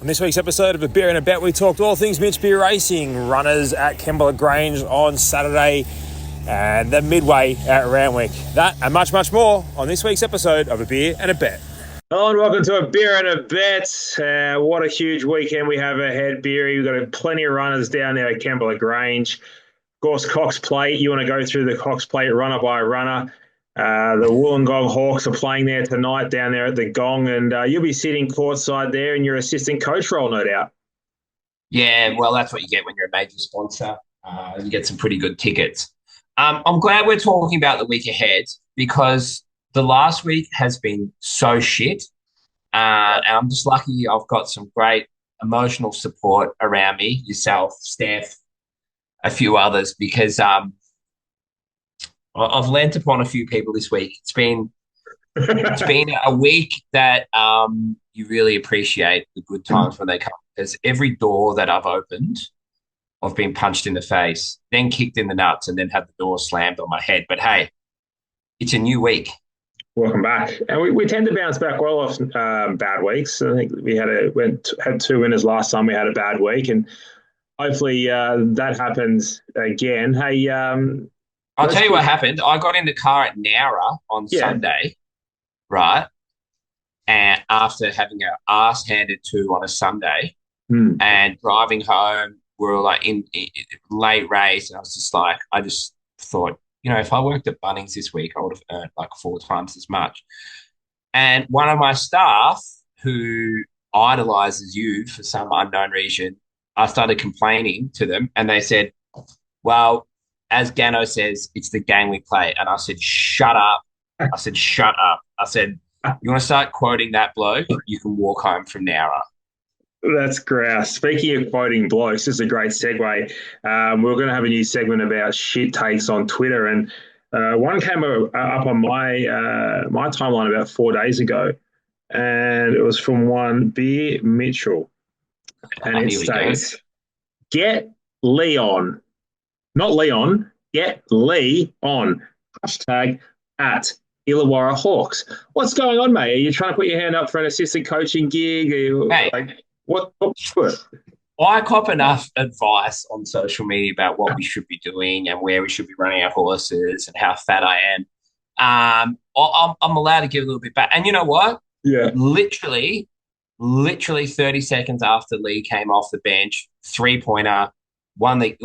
On this week's episode of A Beer and a Bet, we talked all things Mitch Beer Racing, runners at Kembla Grange on Saturday, and the midway at Randwick. That and much, much more on this week's episode of A Beer and a Bet. Hello and welcome to A Beer and a Bet. What a huge weekend we have ahead, Beery. We've got plenty of runners down there at Kembla Grange. Of course, Cox Plate. You want to go through the Cox Plate runner by runner. The Wollongong Hawks are playing there tonight down there at the Gong, and you'll be sitting courtside there in your assistant coach role, no doubt. Yeah, well, that's what you get when you're a major sponsor. You get some pretty good tickets. I'm glad we're talking about the week ahead because the last week has been so shit. And I'm just lucky I've got some great emotional support around me, yourself, Steph, a few others, because I've lent upon a few people this week. It's been a week that you really appreciate the good times when they come. Because every door that I've opened, I've been punched in the face, then kicked in the nuts, and then had the door slammed on my head. But hey, it's a new week. Welcome back. And we tend to bounce back well off bad weeks. I think we had two winners last time we had a bad week, and hopefully that happens again. Hey, I'll tell you what happened. I got in the car at Nowra on Sunday, right? And after having our ass handed to on a Sunday and driving home, we were like in late race. And I was just like, I just thought, if I worked at Bunnings this week, I would have earned like 4 times as much. And one of my staff who idolizes you for some unknown reason, I started complaining to them and they said, well, as Gano says, it's the game we play. And I said, shut up. I said, shut up. I said, you want to start quoting that bloke? You can walk home from Nowra. That's great. Speaking of quoting blokes, this is a great segue. We're going to have a new segment about shit takes on Twitter. And one came up on my timeline about 4 days ago. And it was from one Beer Mitchell. And it states, get Leon. Not Leon, get Lee on. Hashtag at Illawarra Hawks. What's going on, mate? Are you trying to put your hand up for an assistant coaching gig? Hey, what? I cop enough advice on social media about what we should be doing and where we should be running our horses and how fat I am. I'm allowed to give a little bit back. And you know what? Yeah. Literally 30 seconds after Lee came off the bench, 3-pointer, won the,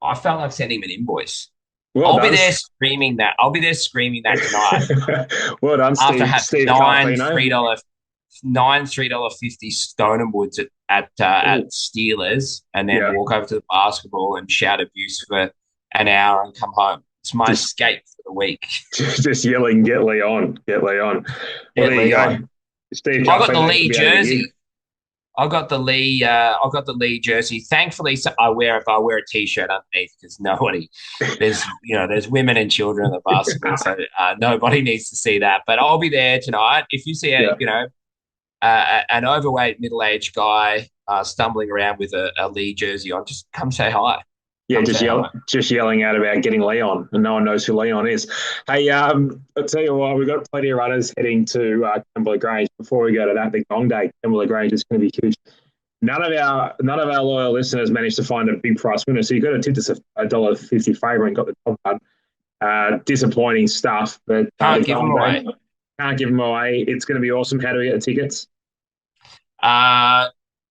I felt like sending him an invoice. Well I'll be there screaming that. Tonight. Well done, Steve. After Steve having nine $3.50 Stoneham Woods at Steelers, and then walk over to the basketball and shout abuse for an hour and come home. It's my escape for the week. Just yelling, "Get Lee on! Get Lee on!" Well, there you go. Steve, I got the Lee jersey. I got the Lee jersey. Thankfully, if I wear a t-shirt underneath because there's women and children in the basketball, so nobody needs to see that. But I'll be there tonight. If you see an overweight middle-aged guy stumbling around with a Lee jersey on, just come say hi. Yeah, just yelling out about getting Leon, and no one knows who Leon is. Hey, I'll tell you what, we've got plenty of runners heading to Kembla Grange. Before we go to that, the Gong Day, Kembla Grange is going to be huge. None of our loyal listeners managed to find a big price winner, so you've got to tip this $1.50 favourite and got the top card. Disappointing stuff, but can't give them away. Can't give them away. It's going to be awesome. How do we get the tickets?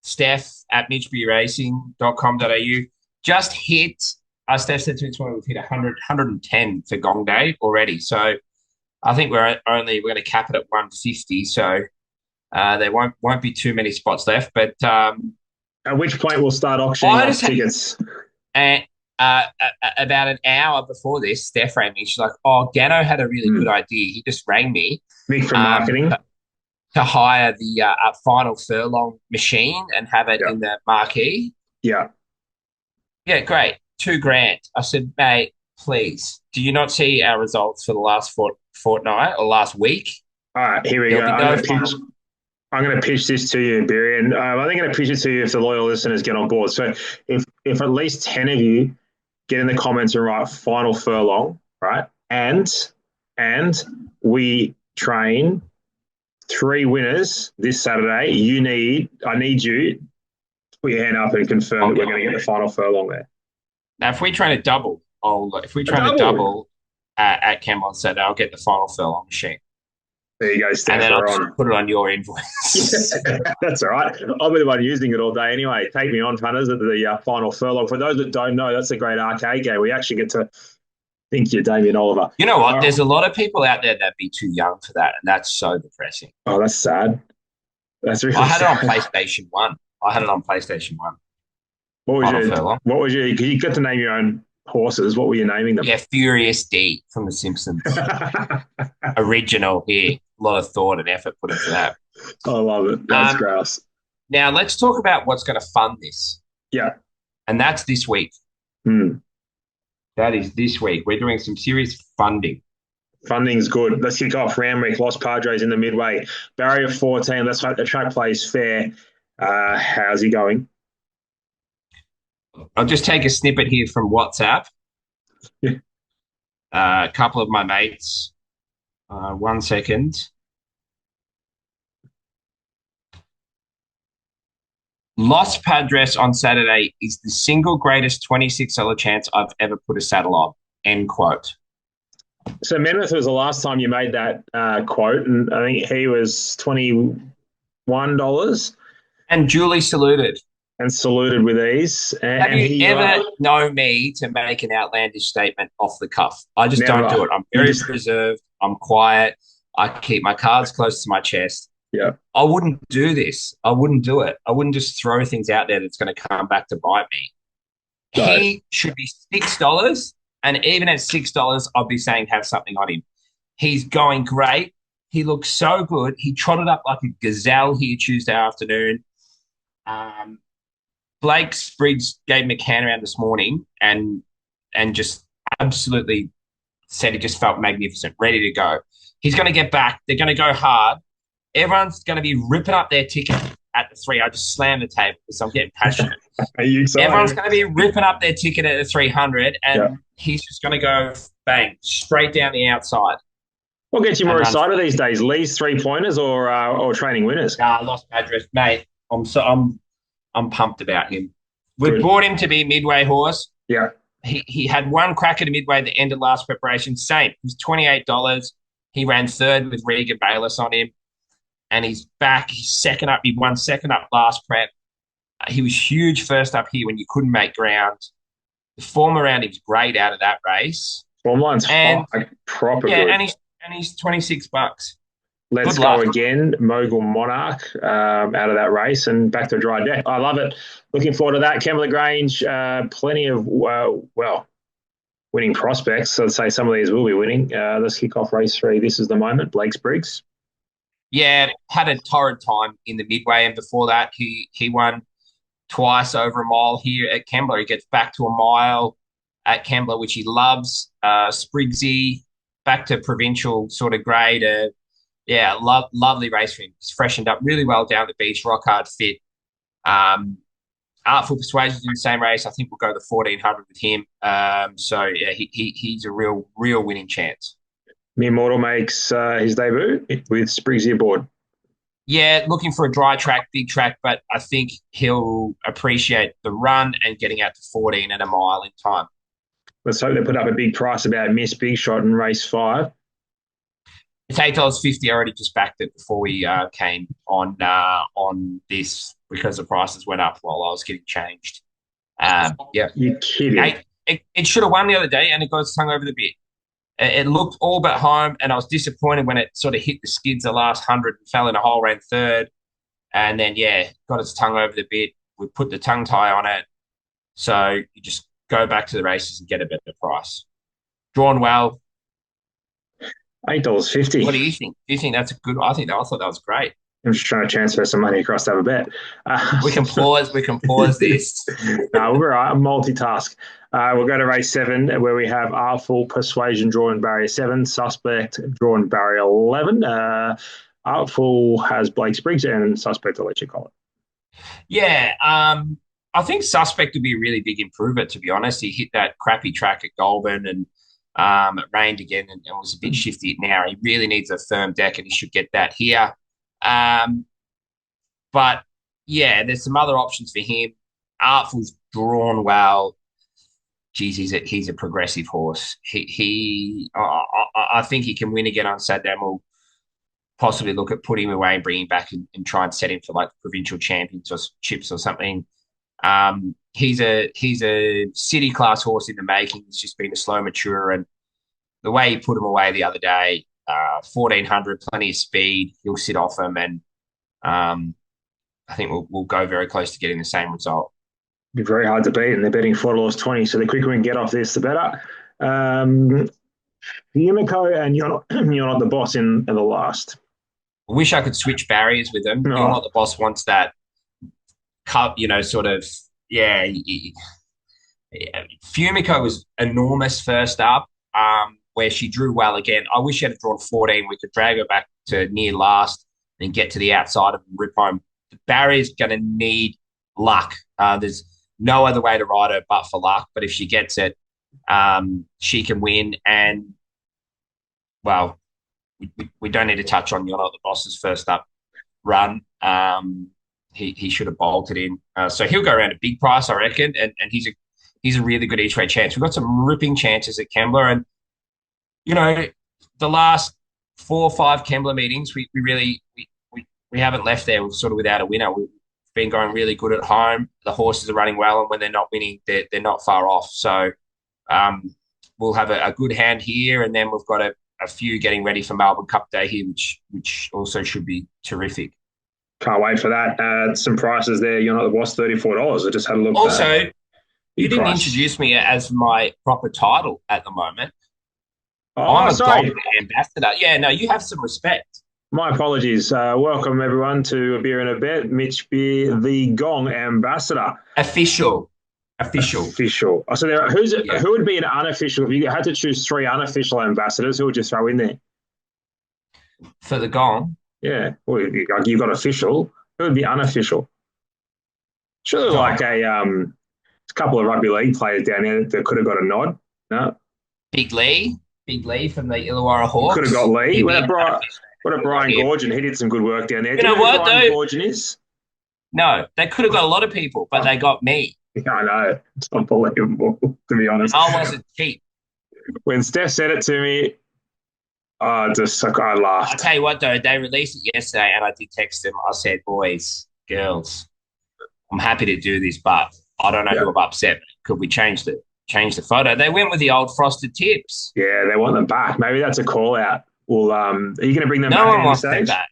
Steph at mitchbeerracing.com.au. Just hit, Steph said to me this morning, we've hit 110 for Gong Day already. So I think we're going to cap it at 150. So there won't be too many spots left. But at which point we'll start auctioning off tickets. And about an hour before this, Steph rang me. She's like, "Oh, Gano had a really good idea. He just rang me, Nick from marketing, to hire the final furlong machine and have it in the marquee." Yeah, great. $2,000. I said, mate, please, do you not see our results for the last fortnight or last week? All right, here we go. I'm going to pitch this to you, Barry, and I'm only going to pitch it to you if the loyal listeners get on board. So if at least 10 of you get in the comments and write final furlong, right, and we train 3 winners this Saturday. I need you to put your hand up and confirm that we're going to get the final furlong there. Now, if we try to double, at Kembla on Saturday, I'll get the final furlong machine. There you go, Steph. And then I'll just put it on your invoice. That's all right. I'll be the one using it all day anyway. Take me on, punters, at the final furlong. For those that don't know, that's a great arcade game. We actually get to think you're Damien Oliver. You know what? There's a lot of people out there that'd be too young for that, and that's so depressing. Oh, that's sad. That's really sad. I had it on PlayStation 1. What was your you got to name your own horses. What were you naming them? Yeah, Furious D from The Simpsons. Original here. A lot of thought and effort put into that. I love it. That's gross. Now, let's talk about what's going to fund this. Yeah. And that's this week. That is this week. We're doing some serious funding. Funding's good. Let's kick off. Randwick, Los Padres in the midway. Barrier 14. Let's hope the track plays fair. How's he going? I'll just take a snippet here from WhatsApp. A couple of my mates. 1 second. Los Padres on Saturday is the single greatest $26 chance I've ever put a saddle on. End quote. So Menmouth was the last time you made that quote, and I think he was $21. And duly saluted. And saluted with ease. Have you ever known me to make an outlandish statement off the cuff? I just don't do it. I'm very reserved. I'm quiet. I keep my cards close to my chest. Yeah. I wouldn't do this. I wouldn't do it. I wouldn't just throw things out there that's going to come back to bite me. No. He should be $6, and even at $6, I'll be saying have something on him. He's going great. He looks so good. He trotted up like a gazelle here Tuesday afternoon. Blake Spriggs gave him a can around this morning and just absolutely said he just felt magnificent, ready to go. He's going to get back. They're going to go hard. Everyone's going to be ripping up their ticket at the 3. I just slammed the table because I'm getting passionate. Are you excited? Everyone's going to be ripping up their ticket at the 300, and he's just going to go bang straight down the outside. What gets you more excited these days? Lee's 3-pointers or training winners? Los Padres, mate. I'm pumped about him. We bought him to be a midway horse. Yeah. He had one crack at a midway that ended last preparation. Same. It was $28. He ran third with Regan Bayless on him. And he's back. He's second up. He won second up last prep. He was huge first up here when you couldn't make ground. The form around him's great out of that race. Form line's proper good. And he's $26. Let's go again, Mogul Monarch out of that race and back to dry deck. I love it. Looking forward to that. Kembla Grange, plenty of, winning prospects. So I'd say some of these will be winning. Let's kick off race 3. This is the moment. Blake Spriggs. Yeah, had a torrid time in the midway, and before that, he won twice over a mile here at Kembla. He gets back to a mile at Kembla, which he loves. Spriggsy, back to provincial sort of grade. Lovely race for him. He's freshened up really well down the beach, rock hard fit. Artful Persuasion's in the same race. I think we'll go the 1400 with him. He's a real winning chance. Mere Mortal makes his debut with Spriggsy aboard. Yeah, looking for a dry track, big track, but I think he'll appreciate the run and getting out to 14 and a mile in time. Let's hope they put up a big price about Miss Big Shot in race 5. It's $8.50. I already just backed it before we came on this because the prices went up while I was getting changed. You're kidding. It should have won the other day, and it got its tongue over the bit. It looked all but home, and I was disappointed when it sort of hit the skids the last 100 and fell in a hole, ran third. And then, got its tongue over the bit. We put the tongue tie on it. So you just go back to the races and get a better price. Drawn well. $8.50. What do you think? Do you think that's a good one? I thought that was great. I'm just trying to transfer some money across to have a bet. We can pause this. No, we're all right. Multitask. We'll go to race 7 where we have Artful Persuasion drawn barrier 7, Suspect drawn barrier 11. Artful has Blake Spriggs and Suspect, I'll let you call it. Yeah, I think Suspect would be a really big improvement, to be honest. He hit that crappy track at Goulburn and it rained again and was a bit shifty now. He really needs a firm deck, and he should get that here. But yeah, there's some other options for him. Artful's drawn well. Geez, he's a progressive horse. I think he can win again on Saturday. We'll possibly look at putting him away and bringing him back and try and set him for like provincial championships or something. He's a city class horse in the making. He's just been a slow mature, and the way he put him away the other day, 1400, plenty of speed. He'll sit off him, and I think we'll go very close to getting the same result. Be very hard to beat, and they're betting $4.20. So the quicker we can get off this, the better. Yumiko and you're not the boss in the last. I wish I could switch barriers with them. No. You're not the boss wants that cup, sort of, yeah. Fumiko was enormous first up, where she drew well again. I wish she had drawn 14. We could drag her back to near last and get to the outside of rip home. The barrier's going to need luck. There's no other way to ride her but for luck. But if she gets it, she can win. And, well, we don't need to touch on You're Not the Boss's first up run. He should have bolted in. So he'll go around a big price, I reckon. And he's a really good each-way chance. We've got some ripping chances at Kembla. And, the last 4 or 5 Kembla meetings, we haven't left there sort of without a winner. We've been going really good at home. The horses are running well, and when they're not winning, they're not far off. So we'll have a good hand here, and then we've got a few getting ready for Melbourne Cup Day here, which also should be terrific. Can't wait for that. Some prices there. You're Not the Boss, $34. I just had a look. Also, you didn't introduce me as my proper title at the moment. Oh, I'm a sorry. Gong Day Ambassador. Yeah, no, you have some respect. My apologies. Welcome, everyone, to A Beer and a Bet. Mitch Beer, the Gong Ambassador. Official. So who would be an unofficial? If you had to choose 3 unofficial ambassadors, who would you throw in there? For the Gong? Yeah. Well, you've got official. Who would be unofficial? Surely like a couple of rugby league players down there that could have got a nod. No? Big Lee from the Illawarra Hawks. Could have got Lee. What about Brian Gorgon? He did some good work down there. You know what, Brian Gorgon is? No, they could have got a lot of people, but they got me. Yeah, I know. It's unbelievable, to be honest. I wasn't cheap. When Steph said it to me, I laughed. I'll tell you what, though, they released it yesterday, and I did text them. I said, boys, girls, I'm happy to do this, but I don't know who I'm upset. Could we change the photo? They went with the old frosted tips. Yeah, they want them back. Maybe that's a call out. Well, are you going to bring them back? No one wants them back.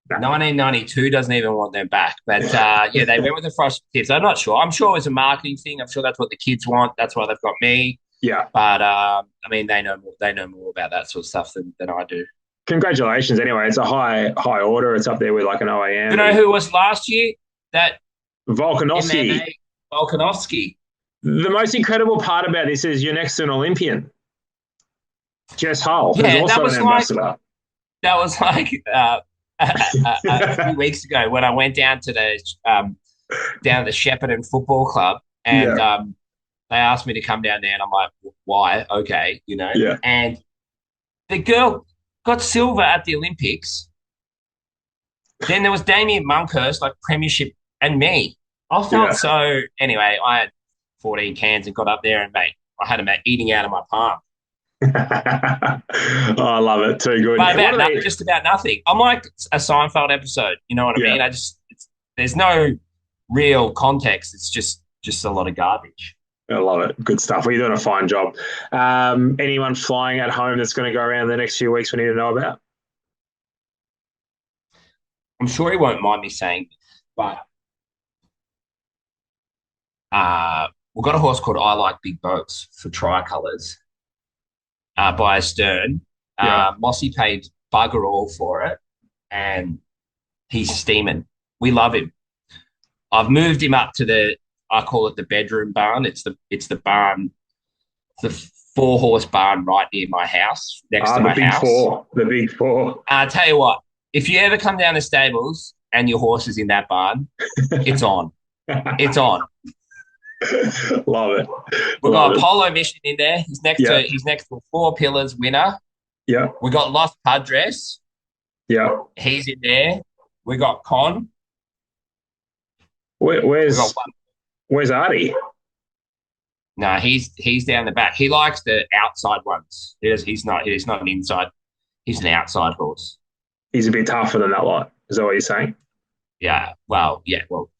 1992 doesn't even want them back. But, they went with the frosted tips. I'm not sure. I'm sure it's a marketing thing. I'm sure that's what the kids want. That's why they've got me. Yeah. But, they know more about that sort of stuff than I do. Congratulations. Anyway, it's a high order. It's up there with like an OAM. You know who was last year? That Volkanovski. Volkanovski. The most incredible part about this is you're next to an Olympian. Jess Hull, who's also an ambassador. That was like a few weeks ago when I went down to the Shepparton Football Club, and they asked me to come down there, and I'm like, why? Okay, Yeah. And the girl got silver at the Olympics. Then there was Damien Monkhurst, like premiership, and me. I felt so. Anyway, I had 14 cans and got up there, and mate, I had them eating out of my palm. Oh, I love it. Too good. But just about nothing. I'm like a Seinfeld episode. You know what I mean? There's no real context. It's just a lot of garbage. I love it. Good stuff. Well, you're doing a fine job. Anyone flying at home that's going to go around the next few weeks we need to know about? I'm sure he won't mind me saying this, but we've got a horse called I Like Big Boats for tricolours. By Stern. Mossy paid bugger all for it, and he's steaming. We love him. I've moved him up to I call it the bedroom barn. It's the barn, the 4-horse barn right near my house, next to my house. The big four. I'll tell you what, if you ever come down the stables and your horse is in that barn, it's on. It's on. Love it. We've got Apollo Mission in there. He's next to a 4 Pillars winner. Yeah. We got Los Padres. Yeah. He's in there. We got Con. Where, We got where's one. where's Artie? No, he's down the back. He likes the outside ones. He's not an inside. He's an outside horse. He's a bit tougher than that lot. Is that what you're saying? Yeah. Well,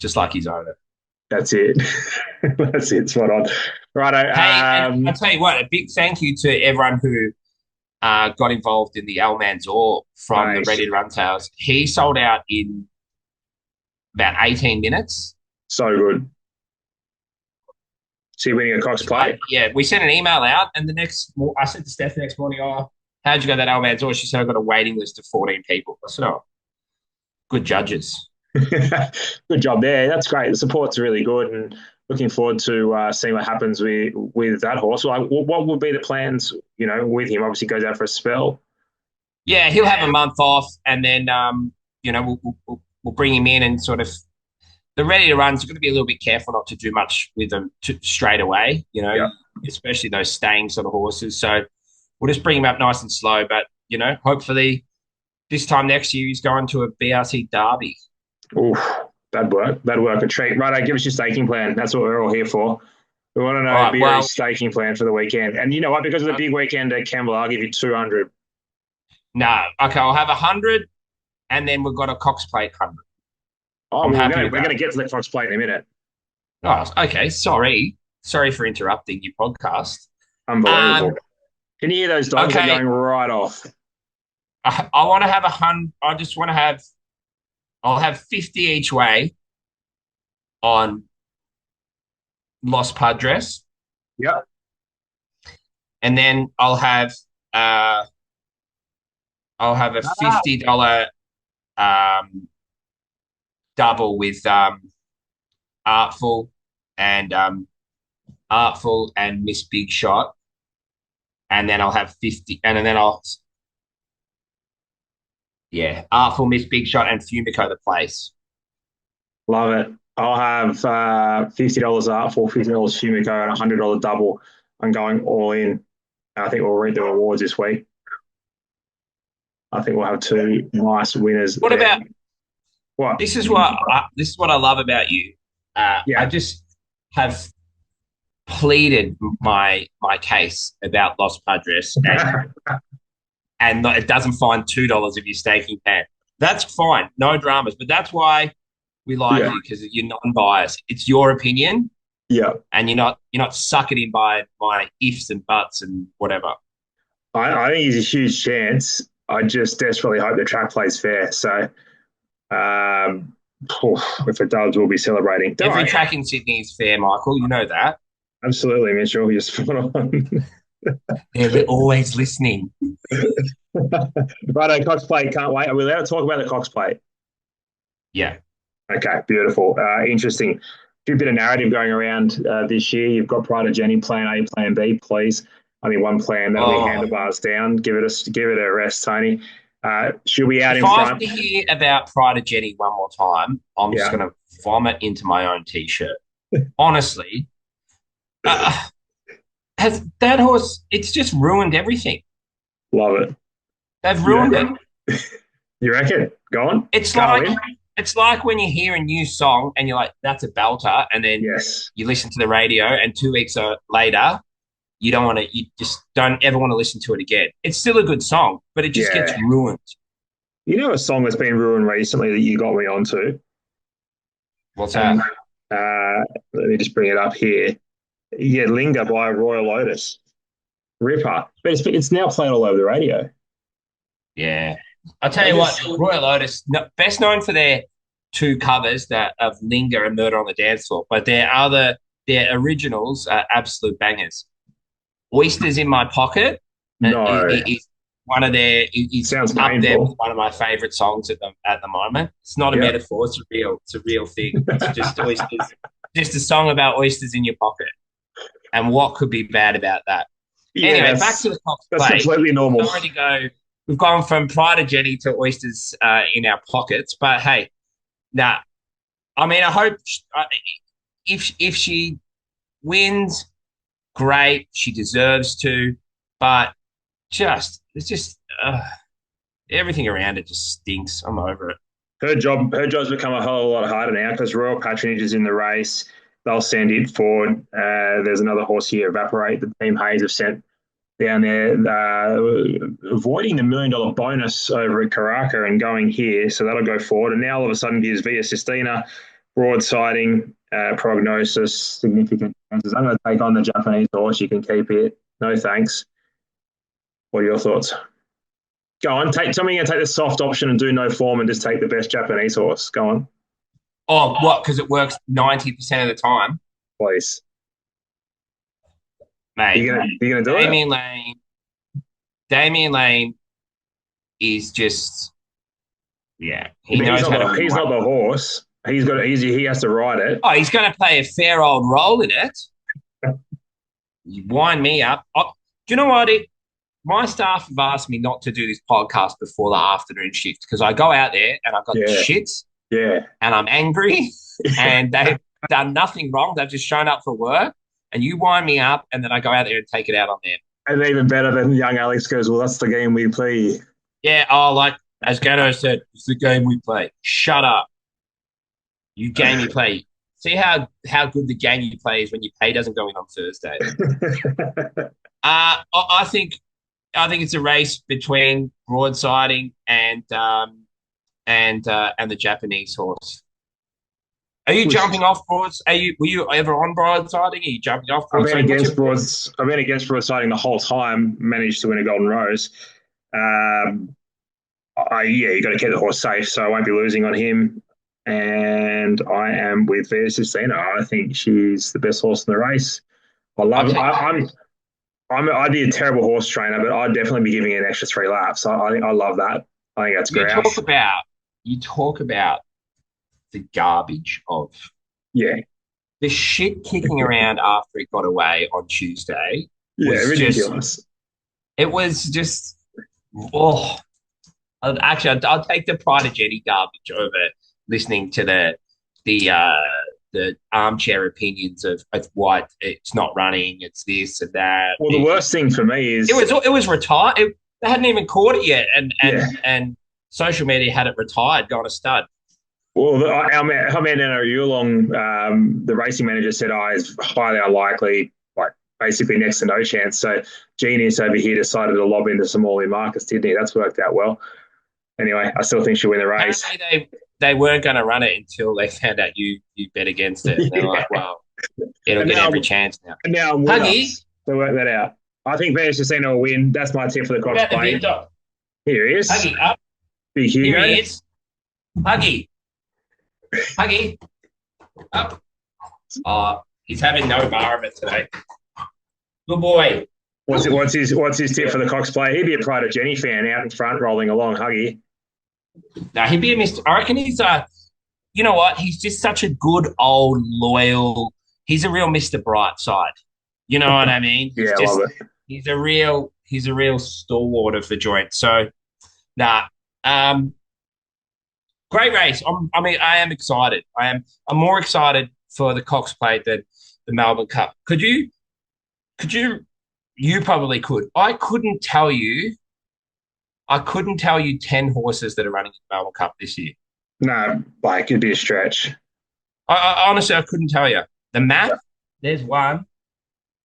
just like his owner. That's it. That's it. Spot on. Righto. Hey, and I'll tell you what, a big thank you to everyone who got involved in the Al Manzoor from the Ready to Run sales. He sold out in about 18 minutes. So good. So you're winning a Cox Plate? Yeah, we sent an email out, and I said to Steph the next morning, "Oh, how'd you go that Al Manzoor?" She said, "I've got a waiting list of 14 people." I said, "Oh, good judges." Good job there. That's great. The support's really good, and looking forward to seeing what happens with that horse. Like, what would be the plans? With him. Obviously, goes out for a spell. Yeah, he'll have a month off, and then we'll bring him in and sort of the ready to runs. You've got to be a little bit careful not to do much with them straight away. Especially those staying sort of horses. So we'll just bring him up nice and slow. But hopefully this time next year he's going to a BRC Derby. Oof, that'd work. That'd work a treat. Right, give us your staking plan. That's what we're all here for. We want to know BRC's staking plan for the weekend. And you know what? Because of the big weekend at Kembla, I'll give you 200. No, okay, I'll have 100, and then we've got a Cox Plate 100. Oh, we're going to get to the Cox Plate in a minute. Oh, okay. Sorry for interrupting your podcast. Unbelievable. Can you hear those dogs? Okay. They're going right off. I want to have 100. I just want to have. I'll have 50 each way on Los Padres. Yep. And then I'll have a $50 double with Artful and Miss Big Shot. And then I'll have 50 and then Artful, Miss Big Shot, and Fumico the place. Love it. I'll have $50 Artful, $50 Fumico, and $100 double. I'm going all in. I think we'll read the awards this week. I think we'll have two nice winners. What about what? This is what I love about you. I just have pleaded my case about Los Padres, and it doesn't find $2 if you're staking pan. That's fine, no dramas. But that's why we like you, because you're non-biased. It's your opinion, and you're not suckered in by my ifs and buts and whatever. I think there's a huge chance. I just desperately hope the track plays fair. So, if it does, we'll be celebrating. Every track in Sydney is fair, Michael. You know that. Absolutely, Mitchell. You're spot on. We're always listening. Righto, Cox Plate. Can't wait. Are we allowed to talk about the Cox Plate? Yeah. Okay, beautiful. Interesting. A few bit of narrative going around this year. You've got Pride of Jenny, plan A, plan B, please. Only one plan, that'll be handlebars down. Give it a rest, Tony. Should we out in front? If I have to hear about Pride of Jenny one more time, I'm just going to vomit into my own T-shirt. Honestly, has that horse? It's just ruined everything. Love it. They've ruined it. You reckon? Go on. It's like when you hear a new song and you're like, "That's a belter," and then you listen to the radio, and 2 weeks later, you just don't ever want to listen to it again. It's still a good song, but it just gets ruined. You know a song that's been ruined recently that you got me onto? What's that? Let me just bring it up here. Yeah, Linger by Royal Lotus. Ripper. But it's now played all over the radio. Yeah. I'll tell you what, Royal Lotus, best known for their 2 covers of Linger and Murder on the Dance Floor, but their originals are absolute bangers. Oysters in My Pocket. No. Is one of their. Sounds up painful. there with one of my favourite songs at the moment. It's not a metaphor. It's a real thing. It's just oysters. Just a song about oysters in your pocket. And what could be bad about that? Anyway, back to the Cox Plate. That's completely normal. Sorry to go. We've gone from Pride of Jenny to oysters in our pockets. But hey, I mean, I hope if she wins, great. She deserves to. But it's everything around it just stinks. I'm over it. Her job's become a whole lot harder now because Royal Patronage is in the race. They'll send it forward. There's another horse here, Evaporate. The team Hayes have sent down there, avoiding the $1 million bonus over at Karaka and going here. So that'll go forward. And now all of a sudden gives Via Sistina broadsiding, prognosis, significant chances. I'm going to take on the Japanese horse. You can keep it. No thanks. What are your thoughts? Go on. Tell me you're going to take the soft option and do no form and just take the best Japanese horse. Go on. Oh, what? Because it works 90% of the time? Please. Mate, you're gonna do it? Damian Lane is just, yeah. He's not the horse. He has to ride it. Oh, he's going to play a fair old role in it. You wind me up. Do you know what? My staff have asked me not to do this podcast before the afternoon shift because I go out there and I've got the shits. Yeah. And I'm angry and they've done nothing wrong. They've just shown up for work. And you wind me up, and then I go out there and take it out on them. And even better than young Alex goes, well, that's the game we play. Yeah, like as Gano said, it's the game we play. Shut up. You game you play. See how good the game you play is when your pay doesn't go in on Thursday. I think it's a race between broadsiding and the Japanese horse. Are you jumping off broads? Were you ever on broadsiding? Are you jumping off broadsiding? I've been against broadsiding the whole time. Managed to win a Golden Rose. You got to keep the horse safe, so I won't be losing on him. And I am with Via Sistina. I think she's the best horse in the race. I'd be a terrible horse trainer, but I'd definitely be giving it an extra 3 laps. I love that. I think that's great. You talk about the garbage of the shit kicking around after it got away on Tuesday. Ridiculous. It was just I'll take the Pride of Jenny garbage over listening to the armchair opinions of why it's not running, it's this and that. Well, the worst thing for me is it was retired. They hadn't even caught it yet, and social media had it retired, gone a stud. Well, our man Nano Yulong, the racing manager said, is highly unlikely, like basically next to no chance. So Genius over here decided to lob into some all-in markets, didn't he? That's worked out well. Anyway, I still think she'll win the race. They weren't going to run it until they found out you bet against it. They're like, well, it'll get every chance now. And now Huggy. So work that out. I think Via Sistina will win. That's my tip for the Cox Plate. Here he is. Huggy, up. Big Hugo. Here he is. Huggy, up. Oh, he's having no bar of it today. Good boy. What's his tip for the Cox Plate? He'd be a Pride of Jenny fan out in front, rolling along. Huggy. No, he'd be a Mr. I reckon he's you know what? He's just such a good old loyal. He's a real Mr. Brightside. You know what I mean? Yeah, I love it. He's a real stalwart of the joint. So, great race. I am excited. I'm more excited for the Cox Plate than the Melbourne Cup. Could you? You probably could. I couldn't tell you 10 horses that are running in the Melbourne Cup this year. No, like it'd be a stretch. I honestly, I couldn't tell you. The map, there's one.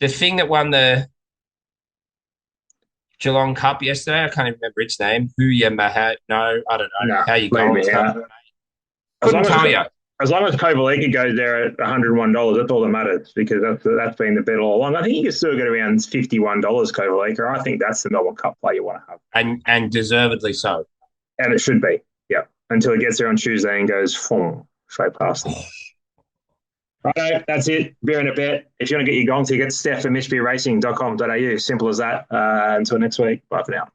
The thing that won the Geelong Cup yesterday, I can't even remember its name. No, I don't know. How you going? Couldn't tell you. As long as Kovalika goes there at $101, that's all that matters because that's been the bet all along. I think you can still get around $51 Kovalika. I think that's the Melbourne Cup play you want to have. And deservedly so. And it should be, yeah. Until it gets there on Tuesday and goes, straight past them. Righto, that's it. Beer and a bet. If you want to get your Gong tickets, steph at mitchbeerracing.com.au. Simple as that. Until next week. Bye for now.